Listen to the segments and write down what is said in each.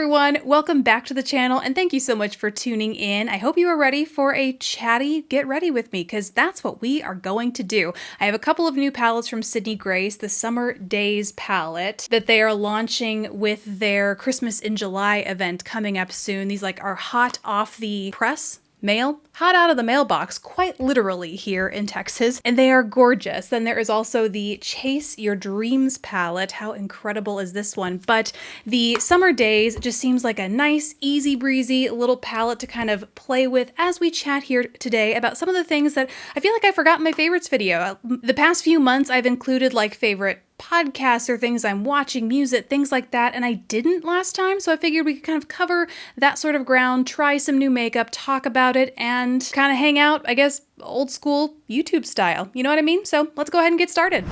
everyone, welcome back to the channel and thank you so much for tuning in. I hope you are ready for a chatty get ready with me because that's what we are going to do. I have a couple of new palettes from Sydney Grace, the Summer Days palette that they are launching with their Christmas in July event coming up soon. These are hot off the press. Hot out of the mailbox, quite literally here in Texas, and they are gorgeous. Then there is also the Chase Your Dreams palette. How incredible is this one? But the Summer Days just seems like a nice, easy breezy little palette to kind of play with as we chat here today about some of the things that I feel like I forgot in my favorites video. The past few months I've included favorite podcasts or things I'm watching, music, things like that, and I didn't last time, so I figured we could kind of cover that sort of ground, try some new makeup, talk about it, and kind of hang out, I guess, old school YouTube style. You know what I mean? So let's go ahead and get started.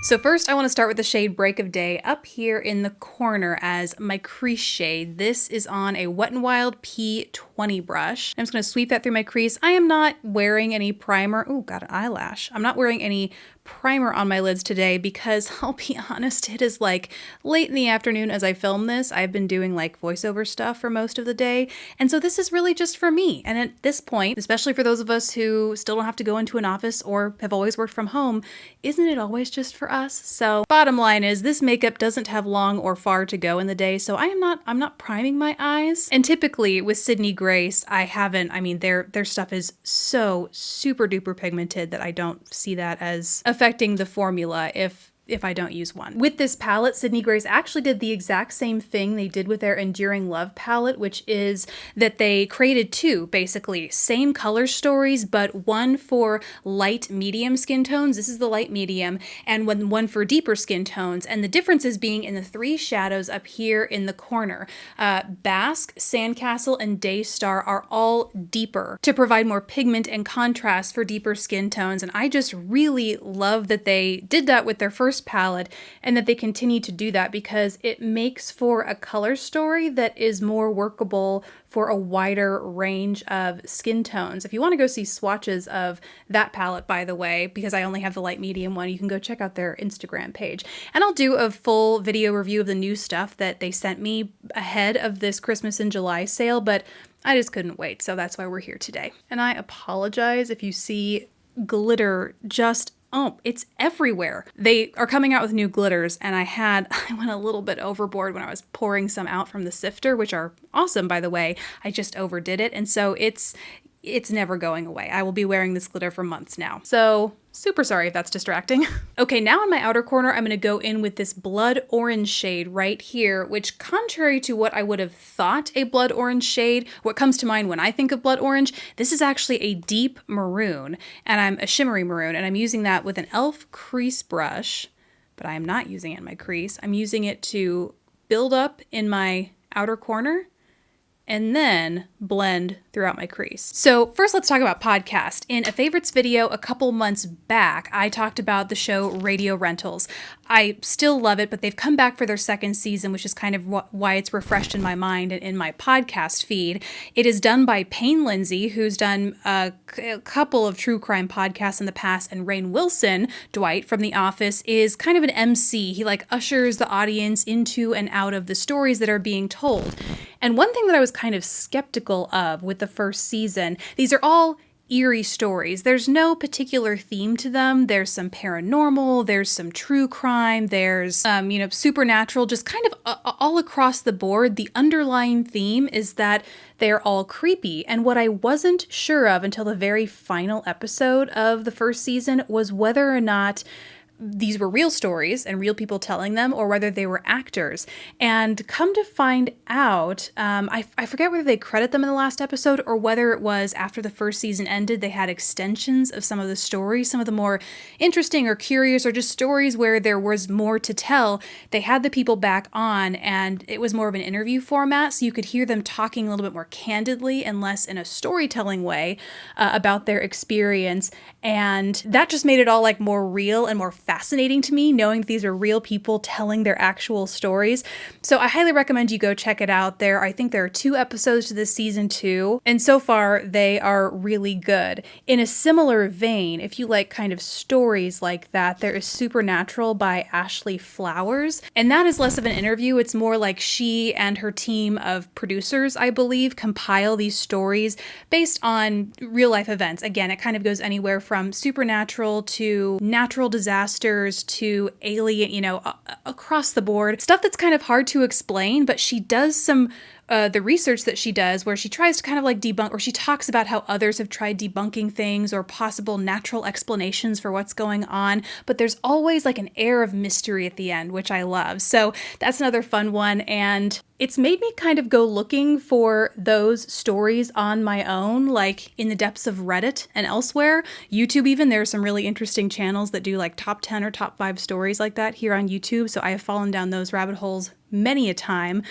So first I want to start with the shade Break of Day up here in the corner as my crease shade. This is on a Wet n Wild P20 brush. I'm just going to sweep that through my crease. I am not wearing any primer. Oh, got an eyelash. I'm not wearing any primer on my lids today because I'll be honest, it is late in the afternoon as I film this. I've been doing voiceover stuff for most of the day, and so this is really just for me. And at this point, especially for those of us who still don't have to go into an office or have always worked from home, isn't it always just for us? So bottom line is this makeup doesn't have long or far to go in the day, so I'm not priming my eyes. And typically with Sydney Grace, their stuff is so super duper pigmented that I don't see that as affecting the formula if I don't use one. With this palette, Sydney Grace actually did the exact same thing they did with their Enduring Love palette, which is that they created two, basically, same color stories, but one for light medium skin tones, this is the light medium, and one for deeper skin tones, and the differences being in the three shadows up here in the corner. Basque, Sandcastle, and Daystar are all deeper to provide more pigment and contrast for deeper skin tones, and I just really love that they did that with their first palette and that they continue to do that because it makes for a color story that is more workable for a wider range of skin tones. If you want to go see swatches of that palette, by the way, because I only have the light medium one, you can go check out their Instagram page. And I'll do a full video review of the new stuff that they sent me ahead of this Christmas in July sale, but I just couldn't wait, so that's why we're here today. And I apologize if you see glitter it's everywhere. They are coming out with new glitters, and I went a little bit overboard when I was pouring some out from the sifter, which are awesome, by the way. I just overdid it, and so it's never going away. I will be wearing this glitter for months now. So super sorry if that's distracting. Okay, now in my outer corner, I'm going to go in with this blood orange shade right here, which contrary to what I would have thought a blood orange shade, what comes to mind when I think of blood orange, this is actually a deep maroon, and I'm a shimmery maroon, and I'm using that with an e.l.f. crease brush, but I am not using it in my crease. I'm using it to build up in my outer corner and then blend throughout my crease. So first let's talk about podcast. In a favorites video a couple months back, I talked about the show Radio Rentals. I still love it, but they've come back for their second season, which is kind of why it's refreshed in my mind and in my podcast feed. It is done by Payne Lindsay, who's done a couple of true crime podcasts in the past, and Rainn Wilson, Dwight from The Office, is kind of an MC. He ushers the audience into and out of the stories that are being told. And one thing that I was kind of skeptical of with the first season, these are all eerie stories. There's no particular theme to them. There's some paranormal, there's some true crime, there's, supernatural, just kind of all across the board. The underlying theme is that they're all creepy. And what I wasn't sure of until the very final episode of the first season was whether or not these were real stories and real people telling them, or whether they were actors. And come to find out, I forget whether they credit them in the last episode or whether it was after the first season ended, they had extensions of some of the stories, some of the more interesting or curious or just stories where there was more to tell. They had the people back on, and it was more of an interview format, so you could hear them talking a little bit more candidly and less in a storytelling way about their experience. And that just made it all more real and more fascinating to me, knowing that these are real people telling their actual stories. So I highly recommend you go check it out. I think there are 2 episodes to this season 2, and so far they are really good. In a similar vein, if you like kind of stories like that, there is Supernatural by Ashley Flowers, and that is less of an interview. It's more like she and her team of producers, I believe, compile these stories based on real life events. Again, it kind of goes anywhere from supernatural to natural disasters to alien, across the board. Stuff that's kind of hard to explain, but she does some the research that she does where she tries to kind of like debunk, or she talks about how others have tried debunking things or possible natural explanations for what's going on, but there's always like an air of mystery at the end, which I love. So that's another fun one, and it's made me kind of go looking for those stories on my own, like in the depths of Reddit and elsewhere. YouTube even, there are some really interesting channels that do like top 10 or top 5 stories like that here on YouTube, so I have fallen down those rabbit holes many a time.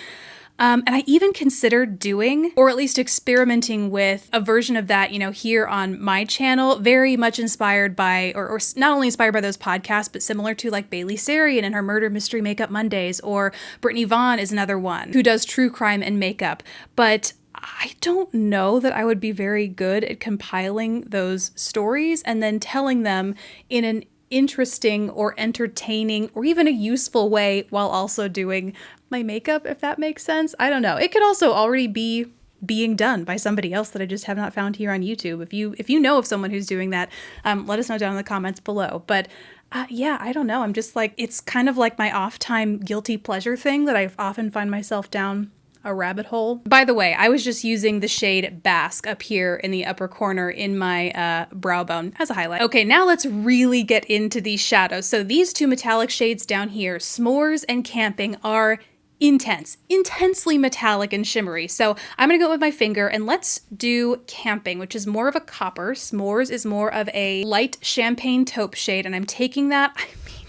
And I even considered doing, or at least experimenting with, a version of that, here on my channel, very much inspired by, or not only inspired by those podcasts, but similar to like Bailey Sarian and her Murder Mystery Makeup Mondays, or Brittany Vaughn is another one who does true crime and makeup. But I don't know that I would be very good at compiling those stories and then telling them in an interesting or entertaining or even a useful way while also doing my makeup, if that makes sense. I don't know. It could also already be being done by somebody else that I just have not found here on YouTube. If you know of someone who's doing that, let us know down in the comments below. But yeah, I don't know. I'm just like, it's kind of like my off time guilty pleasure thing that I often find myself down a rabbit hole. By the way, I was just using the shade Basque up here in the upper corner in my brow bone as a highlight. Okay, now let's really get into these shadows. So these 2 metallic shades down here, S'mores and Camping, are intensely metallic and shimmery. So I'm gonna go with my finger and let's do Camping, which is more of a copper. S'mores is more of a light champagne taupe shade, and I'm taking that,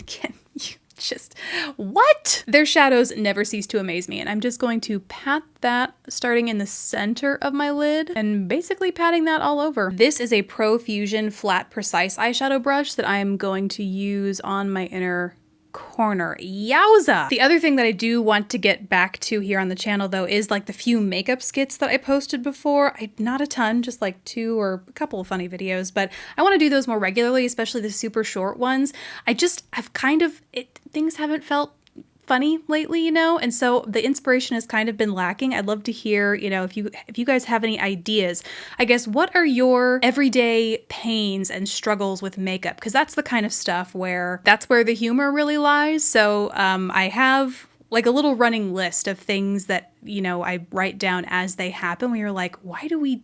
can you just, what? Their shadows never cease to amaze me, and I'm just going to pat that starting in the center of my lid and basically patting that all over. This is a Profusion Flat Precise eyeshadow brush that I'm going to use on my inner corner. Yowza! The other thing that I do want to get back to here on the channel though is like the few makeup skits that I posted before. Not a ton, just like 2 or a couple of funny videos, but I want to do those more regularly, especially the super short ones. I've kind of, things haven't felt funny lately, and so the inspiration has kind of been lacking. I'd love to hear, if you guys have any ideas. I guess, what are your everyday pains and struggles with makeup? Because that's the kind of stuff that's where the humor really lies. So I have like a little running list of things that, I write down as they happen, where you're like, why do we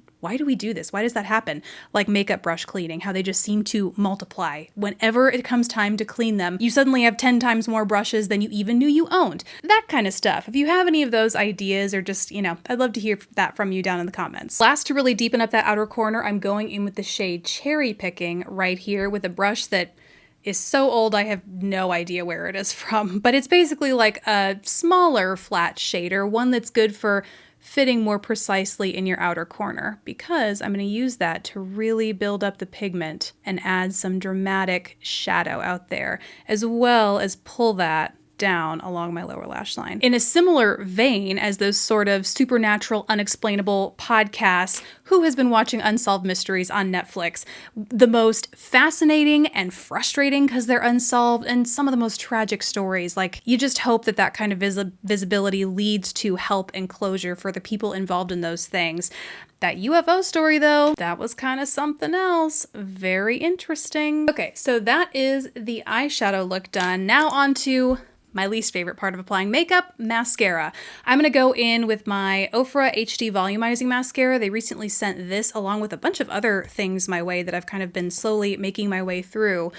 do this? Why does that happen? Like makeup brush cleaning, how they just seem to multiply. Whenever it comes time to clean them, you suddenly have 10 times more brushes than you even knew you owned. That kind of stuff. If you have any of those ideas, or just, I'd love to hear that from you down in the comments. Last, to really deepen up that outer corner, I'm going in with the shade Cherry Picking right here with a brush that is so old I have no idea where it is from, but it's basically like a smaller flat shader, one that's good for fitting more precisely in your outer corner, because I'm going to use that to really build up the pigment and add some dramatic shadow out there, as well as pull that down along my lower lash line. In a similar vein as those sort of supernatural, unexplainable podcasts, who has been watching Unsolved Mysteries on Netflix? The most fascinating and frustrating because they're unsolved, and some of the most tragic stories. Like, you just hope that that kind of visibility leads to help and closure for the people involved in those things. That UFO story, though, that was kind of something else. Very interesting. Okay, so that is the eyeshadow look done. Now on to my least favorite part of applying makeup, mascara. I'm gonna go in with my Ofra HD Volumizing Mascara. They recently sent this along with a bunch of other things my way that I've kind of been slowly making my way through.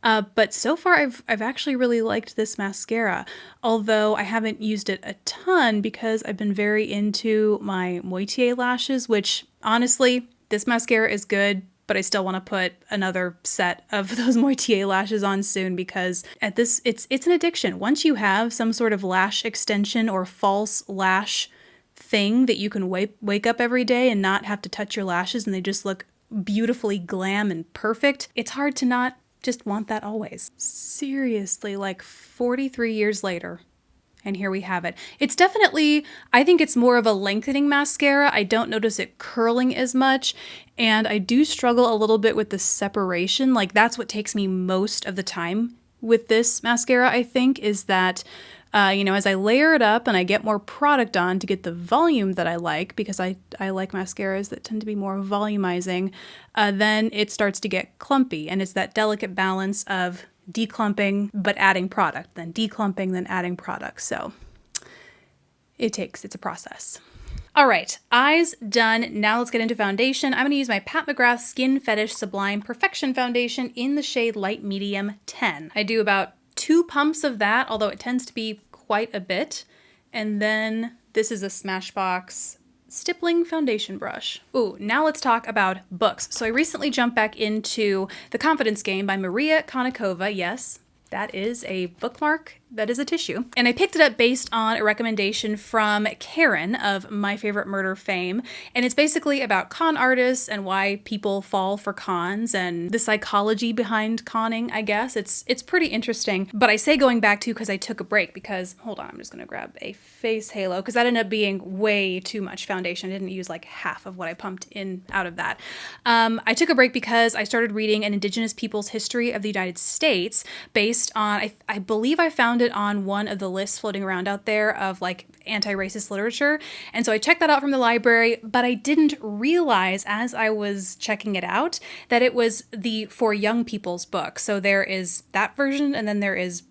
But so far I've actually really liked this mascara, although I haven't used it a ton because I've been very into my Moitié lashes, which honestly, this mascara is good, but I still want to put another set of those Moitié lashes on soon, because at this, it's an addiction. Once you have some sort of lash extension or false lash thing that you can wake up every day and not have to touch your lashes and they just look beautifully glam and perfect, it's hard to not just want that always. Seriously, like 43 years later. And here we have it. It's definitely, I think it's more of a lengthening mascara. I don't notice it curling as much. And I do struggle a little bit with the separation. Like that's what takes me most of the time with this mascara, I think, is that, as I layer it up and I get more product on to get the volume that I like, because I like mascaras that tend to be more volumizing, then it starts to get clumpy. And it's that delicate balance of declumping, but adding product, then declumping, then adding product. So it's a process. All right, eyes done. Now let's get into foundation. I'm gonna use my Pat McGrath Skin Fetish Sublime Perfection Foundation in the shade Light Medium 10. I do about 2 pumps of that, although it tends to be quite a bit. And then this is a Smashbox stippling foundation brush. Ooh, now let's talk about books. So I recently jumped back into The Confidence Game by Maria Konnikova. Yes, that is a bookmark. That is a tissue. And I picked it up based on a recommendation from Karen of My Favorite Murder fame. And it's basically about con artists and why people fall for cons and the psychology behind conning, I guess. It's pretty interesting. But I say going back to because I took a break because, hold on, I'm just gonna grab a face halo because that ended up being way too much foundation. I didn't use like half of what I pumped in out of that. I took a break because I started reading An Indigenous People's History of the United States based on, I believe I found it on one of the lists floating around out there of like anti-racist literature. And so I checked that out from the library, but I didn't realize as I was checking it out that it was the for young people's book. So there is that version and then there is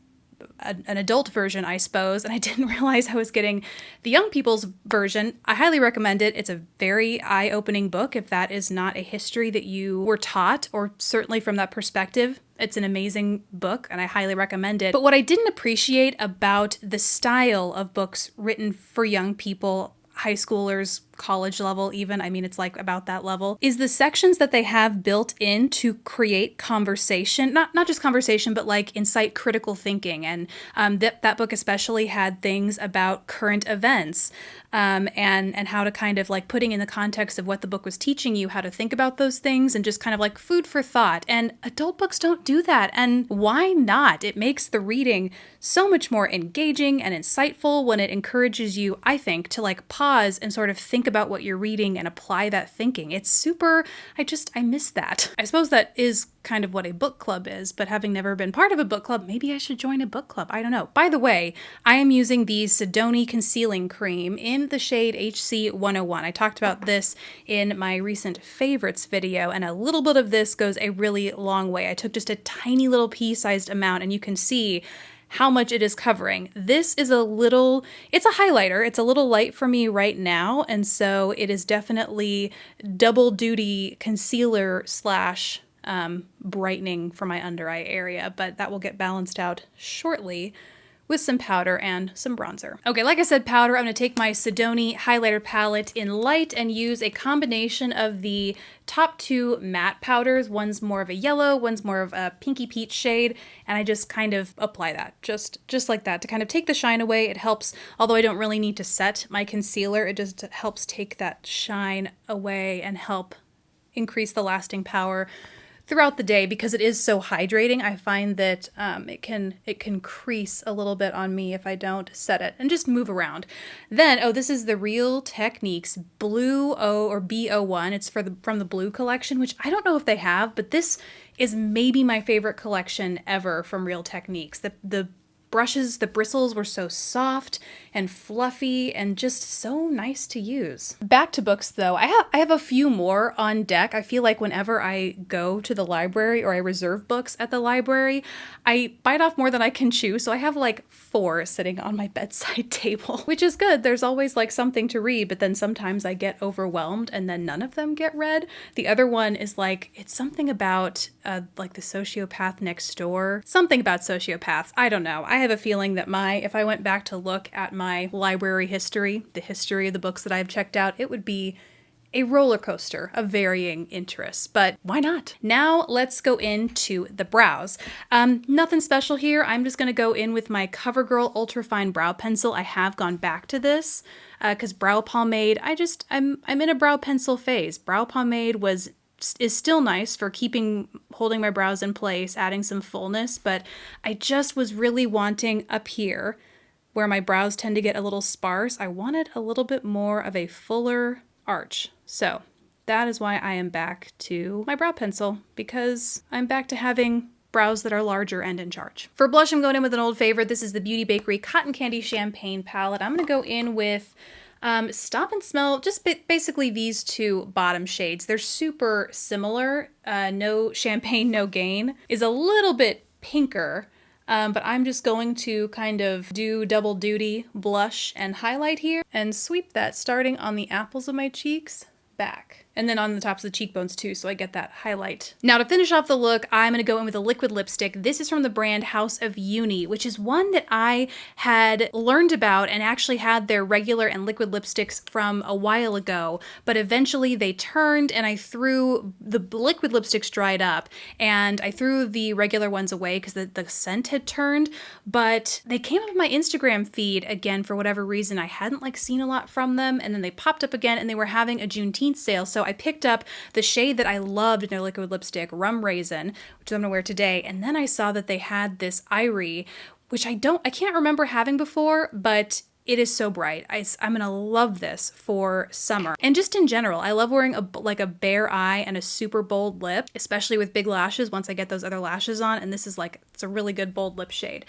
an adult version, I suppose, and I didn't realize I was getting the young people's version. I highly recommend it. It's a very eye-opening book if that is not a history that you were taught, or certainly from that perspective. It's an amazing book and I highly recommend it. But what I didn't appreciate about the style of books written for young people, high schoolers, college level even, I mean, it's like about that level, is the sections that they have built in to create conversation, not just conversation, but like incite critical thinking. And that book especially had things about current events and how to kind of like putting in the context of what the book was teaching you, how to think about those things and just kind of like food for thought. And adult books don't do that. And why not? It makes the reading so much more engaging and insightful when it encourages you, I think, to like pause and sort of think about what you're reading and apply that thinking. It's super, I miss that. I suppose that is kind of what a book club is, but having never been part of a book club, maybe I should join a book club. I don't know. By the way, I am using the Sidoni Concealing Cream in the shade HC 101. I talked about this in my recent favorites video, and a little bit of this goes a really long way. I took just a tiny little pea-sized amount, and you can see how much it is covering. This is it's a highlighter. It's a little light for me right now, and so it is definitely double duty concealer slash brightening for my under eye area, but that will get balanced out shortly with some powder and some bronzer. Okay, like I said, powder, I'm gonna take my Sidoni highlighter palette in light and use a combination of the top 2 matte powders. One's more of a yellow, one's more of a pinky peach shade, and I just kind of apply that, just like that, to kind of take the shine away. It helps, although I don't really need to set my concealer, it just helps take that shine away and help increase the lasting power throughout the day because it is so hydrating. I find that it can crease a little bit on me if I don't set it and just move around. Then, this is the Real Techniques Blue O or B01. It's from the Blue collection, which I don't know if they have, but this is maybe my favorite collection ever from Real Techniques. The brushes, the bristles were so soft and fluffy and just so nice to use. Back to books though, I have a few more on deck. I feel like whenever I go to the library or I reserve books at the library, I bite off more than I can chew. So I have like 4 sitting on my bedside table, which is good. There's always like something to read, but then sometimes I get overwhelmed and then none of them get read. The other one is like, it's something about like the sociopath next door, something about sociopaths. I don't know. I have a feeling that if I went back to look at my library history, the history of the books that I've checked out, it would be a roller coaster of varying interests, but why not? Now let's go into the brows. Nothing special here. I'm just gonna go in with my CoverGirl Ultra Fine Brow Pencil. I have gone back to this because brow pomade, I'm in a brow pencil phase. Brow pomade was is still nice for holding my brows in place, adding some fullness, but I just was really wanting up here, where my brows tend to get a little sparse, I wanted a little bit more of a fuller arch. So that is why I am back to my brow pencil, because I'm back to having brows that are larger and in charge. For blush, I'm going in with an old favorite. This is the Beauty Bakery Cotton Candy Champagne palette. I'm gonna go in with Stop and Smell, just basically these two bottom shades. They're super similar. No Champagne, No Gain is a little bit pinker, but I'm just going to kind of do double duty blush and highlight here and sweep that starting on the apples of my cheeks back. And then on the tops of the cheekbones too, so I get that highlight. Now to finish off the look, I'm gonna go in with a liquid lipstick. This is from the brand House of Uni, which is one that I had learned about and actually had their regular and liquid lipsticks from a while ago, but eventually they turned and the liquid lipsticks dried up and I threw the regular ones away because the scent had turned, but they came up on my Instagram feed again for whatever reason. I hadn't seen a lot from them, and then they popped up again and they were having a Juneteenth sale, so I picked up the shade that I loved in their liquid lipstick, Rum Raisin, which I'm gonna wear today. And then I saw that they had this Irie, which I can't remember having before, but it is so bright. I'm gonna love this for summer. And just in general, I love wearing a bare eye and a super bold lip, especially with big lashes once I get those other lashes on. And this is it's a really good bold lip shade.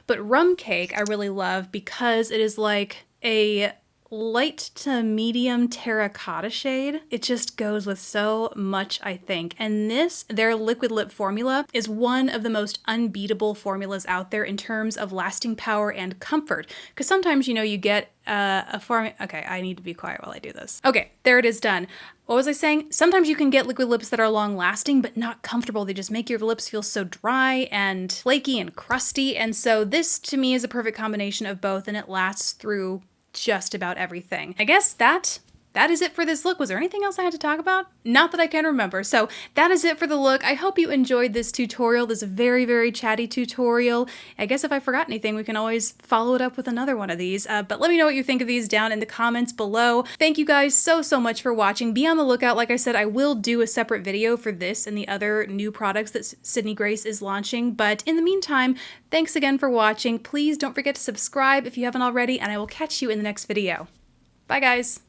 But Rum Cake I really love because it is like a light to medium terracotta shade. It just goes with so much, I think. And their liquid lip formula is one of the most unbeatable formulas out there in terms of lasting power and comfort. Because sometimes, you get a formula. Okay, I need to be quiet while I do this. Okay, there it is done. What was I saying? Sometimes you can get liquid lips that are long lasting, but not comfortable. They just make your lips feel so dry and flaky and crusty. And so this to me is a perfect combination of both, and it lasts through just about everything. I guess that is it for this look. Was there anything else I had to talk about? Not that I can remember. So that is it for the look. I hope you enjoyed this tutorial, this very, very chatty tutorial. I guess if I forgot anything, we can always follow it up with another one of these. But let me know what you think of these down in the comments below. Thank you guys so much for watching. Be on the lookout. Like I said, I will do a separate video for this and the other new products that Sydney Grace is launching. But in the meantime, thanks again for watching. Please don't forget to subscribe if you haven't already, and I will catch you in the next video. Bye guys.